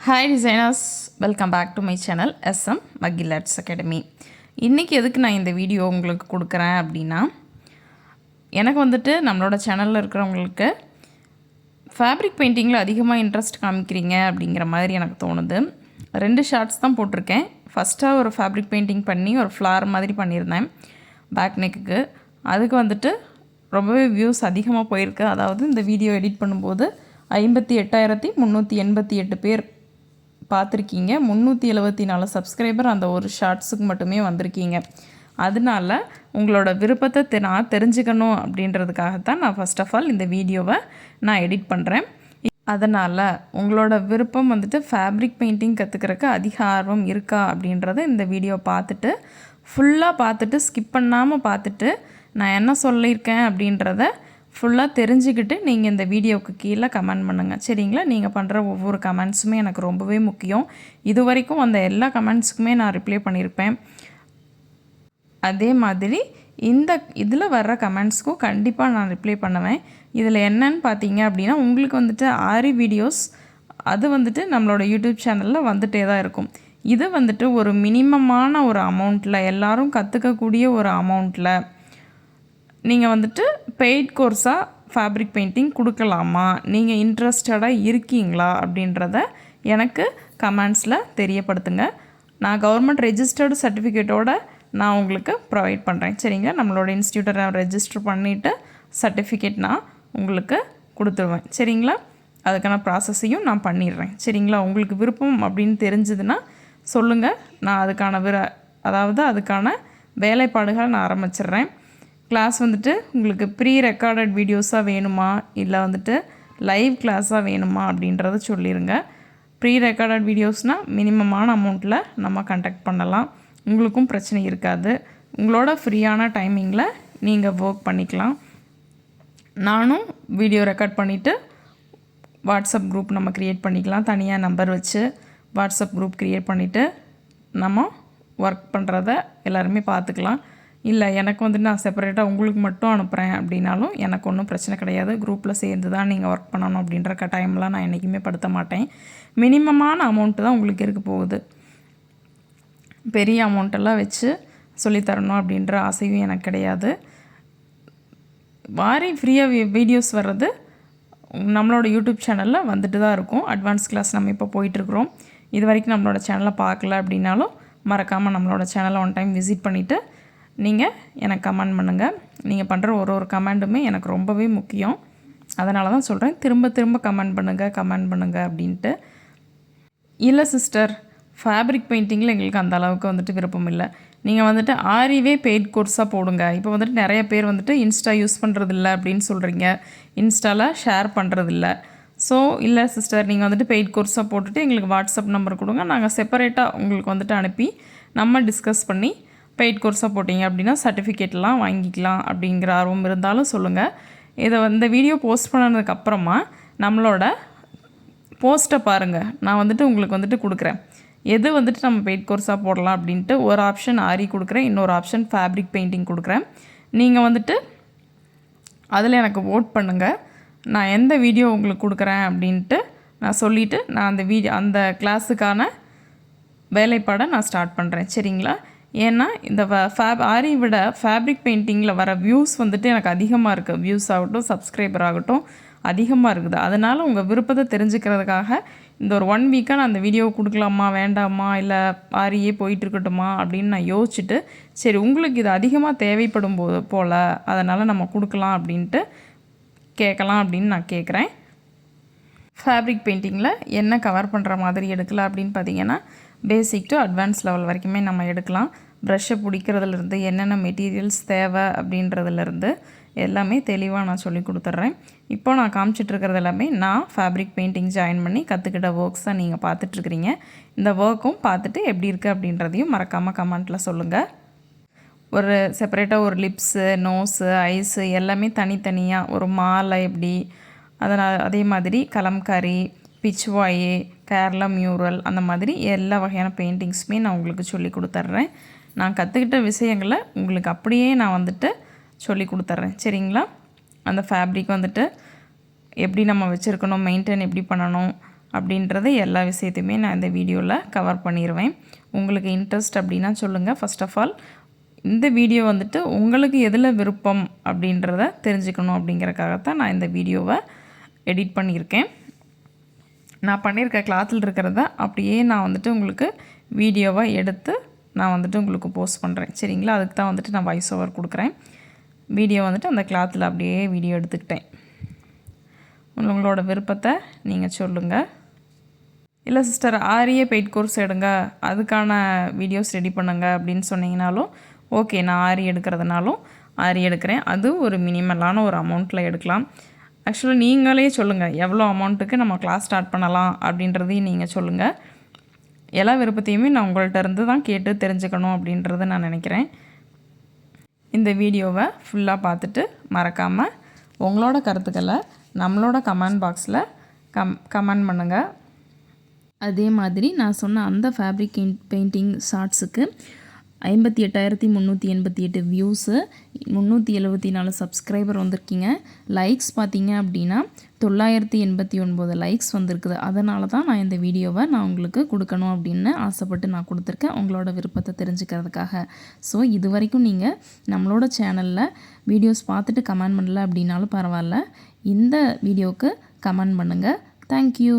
Hi designers, welcome back to my channel SM Magil arts academy. இன்றைக்கி எதுக்கு நான் இந்த வீடியோ உங்களுக்கு கொடுக்குறேன் அப்படின்னா, எனக்கு வந்துட்டு நம்மளோட சேனலில் இருக்கிறவங்களுக்கு ஃபேப்ரிக் பெயிண்டிங்கில் அதிகமாக இன்ட்ரெஸ்ட் காமிக்கிறீங்க அப்படிங்கிற மாதிரி எனக்கு தோணுது. 2 ஷார்ட்ஸ் தான் போட்டிருக்கேன். ஃபஸ்ட்டாக ஒரு ஃபேப்ரிக் பெயிண்டிங் பண்ணி ஒரு ஃப்ளார் மாதிரி பண்ணியிருந்தேன் பேக் நெக்குக்கு. அதுக்கு வந்துட்டு ரொம்பவே வியூஸ் அதிகமாக போயிருக்கு. அதாவது இந்த வீடியோ எடிட் பண்ணும்போது 58,388 பேர் பார்த்துருக்கீங்க. 374 சப்ஸ்கிரைபர் அந்த ஒரு ஷார்ட்ஸுக்கு மட்டுமே வந்திருக்கீங்க. அதனால உங்களோட விருப்பத்தை நான் தெரிஞ்சுக்கணும் அப்படின்றதுக்காகத்தான் நான் ஃபஸ்ட் ஆஃப் ஆல் இந்த வீடியோவை நான் எடிட் பண்ணுறேன். அதனால் உங்களோட விருப்பம் வந்துட்டு ஃபேப்ரிக் பெயிண்டிங் கற்றுக்கிறதுக்கு அதிக ஆர்வம் இருக்கா அப்படின்றத இந்த வீடியோ பார்த்துட்டு ஃபுல்லாக பார்த்துட்டு ஸ்கிப் பண்ணாமல் பார்த்துட்டு நான் என்ன சொல்லியிருக்கேன் அப்படின்றத ஃபுல்லாக தெரிஞ்சுக்கிட்டு நீங்கள் இந்த வீடியோவுக்கு கீழே கமெண்ட் பண்ணுங்கள். சரிங்களா? நீங்கள் பண்ணுற ஒவ்வொரு கமெண்ட்ஸுமே எனக்கு ரொம்பவே முக்கியம். இது வரைக்கும் அந்த எல்லா கமெண்ட்ஸுக்குமே நான் ரிப்ளை பண்ணியிருப்பேன். அதே மாதிரி இதில் வர்ற கமெண்ட்ஸ்க்கும் கண்டிப்பாக நான் ரிப்ளை பண்ணுவேன். இதில் என்னன்னு பார்த்தீங்க அப்படின்னா, உங்களுக்கு வந்துட்டு ஆரி வீடியோஸ் அது வந்துட்டு நம்மளோட யூடியூப் சேனலில் வந்துகிட்டே தான் இருக்கும். இது வந்துட்டு ஒரு மினிமமான ஒரு அமௌண்ட்டில், எல்லோரும் கற்றுக்கக்கூடிய ஒரு அமௌண்ட்டில் நீங்கள் வந்துட்டு பெய்ட் கோர்ஸாக ஃபேப்ரிக் பெயிண்டிங் கொடுக்கலாமா, நீங்கள் இன்ட்ரெஸ்டடாக இருக்கீங்களா அப்படின்றத எனக்கு கமெண்ட்ஸில் தெரியப்படுத்துங்க. நான் கவர்மெண்ட் ரெஜிஸ்டர்டு சர்டிஃபிகேட்டோடு நான் உங்களுக்கு ப்ரொவைட் பண்ணுறேன். சரிங்களா? நம்மளோட இன்ஸ்டியூட்டை நான் ரெஜிஸ்டர் பண்ணிவிட்டு சர்டிஃபிகேட் நான் உங்களுக்கு கொடுத்துருவேன். சரிங்களா? அதுக்கான ப்ராசஸையும் நான் பண்ணிடுறேன். சரிங்களா? உங்களுக்கு விருப்பம் அப்படின்னு தெரிஞ்சதுன்னா சொல்லுங்கள். நான் அதுக்கான அதுக்கான வேலைப்பாடுகள் நான் ஆரம்பிச்சிடுறேன். கிளாஸ் வந்துட்டு உங்களுக்கு ப்ரீ ரெக்கார்டட் வீடியோஸாக வேணுமா, இல்லை வந்துட்டு லைவ் கிளாஸாக வேணுமா அப்படின்றத சொல்லிடுங்க. ப்ரீ ரெக்கார்டட் வீடியோஸ்னால் மினிமமான அமௌண்ட்டில் நம்ம கண்டக்ட் பண்ணலாம். உங்களுக்கும் பிரச்சனை இருக்காது. உங்களோட ஃப்ரீயான டைமிங்கில் நீங்கள் ஒர்க் பண்ணிக்கலாம். நானும் வீடியோ ரெக்கார்ட் பண்ணிவிட்டு வாட்ஸ்அப் குரூப் நம்ம க்ரியேட் பண்ணிக்கலாம். தனியாக நம்பர் வச்சு வாட்ஸ்அப் குரூப் க்ரியேட் பண்ணிவிட்டு நம்ம ஒர்க் பண்ணுறத எல்லாருமே பார்த்துக்கலாம். இல்லை எனக்கு வந்துட்டு நான் செப்பரேட்டாக உங்களுக்கு மட்டும் அனுப்புகிறேன் அப்படின்னாலும் எனக்கு ஒன்றும் பிரச்சனை கிடையாது. குரூப்பில் சேர்ந்து தான் நீங்கள் ஒர்க் பண்ணணும் அப்படின்ற கட்டாயம்லாம் நான் என்றைக்குமே படுத்த மாட்டேன். மினிமமான அமௌண்ட்டு தான் உங்களுக்கு இருக்க போகுது. பெரிய அமௌண்ட்டெல்லாம் வச்சு சொல்லித்தரணும் அப்படின்ற ஆசையும் எனக்கு கிடையாது. வாரி ஃப்ரீயாக வீடியோஸ் வர்றது நம்மளோட யூடியூப் சேனலில் வந்துட்டு தான் இருக்கும். அட்வான்ஸ் கிளாஸ் நம்ம இப்போ போயிட்டுருக்குறோம். இது வரைக்கும் நம்மளோட சேனலை பார்க்கல அப்படின்னாலும் மறக்காமல் நம்மளோட சேனலை ஒன் டைம் விசிட் பண்ணிவிட்டு நீங்கள் எனக்கு கமெண்ட் பண்ணுங்கள். நீங்கள் பண்ணுற ஒரு கமெண்ட்டுமே எனக்கு ரொம்பவே முக்கியம். அதனால தான் சொல்கிறேன், திரும்ப திரும்ப கமெண்ட் பண்ணுங்கள் அப்படின்ட்டு. இல்லை சிஸ்டர், ஃபேப்ரிக் பெயிண்டிங்கில் எங்களுக்கு அந்த அளவுக்கு வந்துட்டு விருப்பம் இல்லை. நீங்கள் வந்துட்டு ஆரிவே பெய்ட் கோர்ஸாக போடுங்க. இப்போ வந்துட்டு நிறைய பேர் வந்துட்டு இன்ஸ்டா யூஸ் பண்ணுறதில்ல அப்படின்னு சொல்கிறீங்க. இன்ஸ்டாவில் ஷேர் பண்ணுறதில்ல. ஸோ இல்லை சிஸ்டர், நீங்கள் வந்துட்டு பெய்ட் கோர்ஸாக போட்டுட்டு எங்களுக்கு வாட்ஸ்அப் நம்பர் கொடுங்க. நாங்கள் செப்பரேட்டாக உங்களுக்கு வந்துட்டு அனுப்பி நம்ம டிஸ்கஸ் பண்ணி பெய்ட் கோர்ஸாக போட்டிங்க அப்படின்னா சர்டிஃபிகேட்லாம் வாங்கிக்கலாம் அப்படிங்கிற ஆர்வம் இருந்தாலும் சொல்லுங்கள். இந்த வீடியோ போஸ்ட் பண்ணதுக்கப்புறமா நம்மளோட போஸ்ட்டை பாருங்கள். நான் வந்துட்டு உங்களுக்கு வந்துட்டு கொடுக்குறேன். எது வந்துட்டு நம்ம பெய்ட் கோர்ஸாக போடலாம் அப்படின்ட்டு ஒரு ஆப்ஷன் ஆரி கொடுக்குறேன், இன்னொரு ஆப்ஷன் ஃபேப்ரிக் பெயிண்டிங் கொடுக்குறேன். நீங்கள் வந்துட்டு அதில் எனக்கு ஓட் பண்ணுங்கள். நான் எந்த வீடியோ உங்களுக்கு கொடுக்குறேன் அப்படின்ட்டு நான் சொல்லிவிட்டு நான் அந்த கிளாஸுக்கான வேலைப்பாடை நான் ஸ்டார்ட் பண்ணுறேன். சரிங்களா? ஏன்னா இந்த ஆரி விட ஃபேப்ரிக் பெயிண்டிங்கில் வர வியூஸ் வந்துட்டு எனக்கு அதிகமாக இருக்குது. வியூஸ் ஆகட்டும், சப்ஸ்கிரைபர் ஆகட்டும் அதிகமாக இருக்குது. அதனால் உங்கள் விருப்பத்தை தெரிஞ்சுக்கிறதுக்காக இந்த ஒரு 1 வீக்காக நான் அந்த வீடியோவை கொடுக்கலாமா வேண்டாமா, இல்லை ஆரியே போயிட்டுருக்கட்டுமா அப்படின்னு நான் யோசிச்சுட்டு, சரி உங்களுக்கு இது அதிகமாக தேவைப்படும் போல் அதனால் நம்ம கொடுக்கலாம் அப்படின்ட்டு கேட்கலாம் அப்படின்னு நான் கேட்குறேன். ஃபேப்ரிக் பெயிண்டிங்கில் என்ன கவர் பண்ணுற மாதிரி எடுக்கலாம் அப்படின்னு பார்த்தீங்கன்னா, பேசிக் டு அட்வான்ஸ் லெவல் வரைக்குமே நம்ம எடுக்கலாம். ப்ரஷ்ஷை பிடிக்கிறதுலேருந்து என்னென்ன மெட்டீரியல்ஸ் தேவை அப்படின்றதுலேருந்து எல்லாமே தெளிவாக நான் சொல்லி கொடுத்துட்றேன். இப்போ நான் காமிச்சிட்ருக்கிறது எல்லாமே நான் ஃபேப்ரிக் பெயிண்டிங் ஜாயின் பண்ணி கற்றுக்கிட்ட ஒர்க்ஸ் தான் நீங்கள் பார்த்துட்ருக்குறீங்க. இந்த ஒர்க்கும் பார்த்துட்டு எப்படி இருக்குது அப்படின்றதையும் மறக்காமல் கமெண்ட்டில் சொல்லுங்கள். ஒரு செப்பரேட்டாக ஒரு லிப்ஸு, நோஸு, ஐஸு எல்லாமே தனித்தனியாக ஒரு மாலை எப்படி, அதே மாதிரி கலம்காரி, பிச்வாயி, கேரளா மியூரல், அந்த மாதிரி எல்லா வகையான பெயிண்டிங்ஸுமே நான் உங்களுக்கு சொல்லி கொடுத்துட்றேன். நான் கற்றுக்கிட்ட விஷயங்களை உங்களுக்கு அப்படியே நான் வந்துட்டு சொல்லி கொடுத்துட்றேன். சரிங்களா? அந்த ஃபேப்ரிக் வந்துட்டு எப்படி நம்ம வச்சுருக்கணும், மெயின்டைன் எப்படி பண்ணணும், அப்படின்றது எல்லா விஷயத்தையுமே நான் இந்த வீடியோவில் கவர் பண்ணிடுவேன். உங்களுக்கு இன்ட்ரெஸ்ட் அப்படின்னா சொல்லுங்கள். ஃபர்ஸ்ட் ஆஃப் ஆல் இந்த வீடியோ வந்துட்டு உங்களுக்கு எதில் விருப்பம் அப்படின்றத தெரிஞ்சுக்கணும் அப்படிங்கிறக்காகத்தான் நான் இந்த வீடியோவை எடிட் பண்ணியிருக்கேன். நான் பண்ணியிருக்க கிளாத்தில் இருக்கிறத அப்படியே நான் வந்துட்டு உங்களுக்கு வீடியோவை எடுத்து நான் வந்துட்டு உங்களுக்கு போஸ்ட் பண்ணுறேன். சரிங்களா? அதுக்கு தான் வந்துட்டு நான் வாய்ஸ் ஓவர் கொடுக்குறேன். வீடியோ வந்துட்டு அந்த கிளாத்தில் அப்படியே வீடியோ எடுத்துக்கிட்டேன். உங்களோட விருப்பத்தை நீங்கள் சொல்லுங்கள். இல்லை சிஸ்டர் ஆரியே பெய்ட் கோர்ஸ் எடுங்க, அதுக்கான வீடியோஸ் ரெடி பண்ணுங்க அப்படின்னு சொன்னீங்கனாலும் ஓகே, நான் ஆரி எடுக்கிறதுனாலும் ஆரி எடுக்கிறேன். அது ஒரு மினிமலான ஒரு அமௌண்ட்டில் எடுக்கலாம். ஆக்சுவலாக நீங்களே சொல்லுங்கள் எவ்வளோ அமௌண்ட்டுக்கு நம்ம கிளாஸ் ஸ்டார்ட் பண்ணலாம் அப்படின்றதையும் நீங்கள் சொல்லுங்கள். எல்லா விருப்பத்தையுமே நான் உங்கள்கிட்ட இருந்து தான் கேட்டு தெரிஞ்சுக்கணும் அப்படின்றத நான் நினைக்கிறேன். இந்த வீடியோவை ஃபுல்லாக பார்த்துட்டு மறக்காமல் உங்களோட கருத்துக்களை நம்மளோட கமெண்ட் பாக்ஸில் கமெண்ட் பண்ணுங்கள். அதே மாதிரி நான் சொன்ன அந்த ஃபேப்ரிக் பெயிண்டிங் ஷார்ட்ஸுக்கு 58,388 வியூஸு, 374 சப்ஸ்கிரைபர் வந்திருக்கீங்க. லைக்ஸ் பார்த்தீங்க அப்படின்னா 989 லைக்ஸ் வந்திருக்குது. அதனால தான் நான் இந்த வீடியோவை நான் உங்களுக்கு கொடுக்கணும் அப்படின்னு ஆசைப்பட்டு நான் கொடுத்துருக்கேன், உங்களோட விருப்பத்தை தெரிஞ்சுக்கிறதுக்காக. ஸோ இது வரைக்கும் நீங்கள் நம்மளோட சேனலில் வீடியோஸ் பார்த்துட்டு கமெண்ட் பண்ணல அப்படின்னாலும் பரவாயில்ல, இந்த வீடியோவுக்கு கமெண்ட் பண்ணுங்கள். தேங்க்யூ.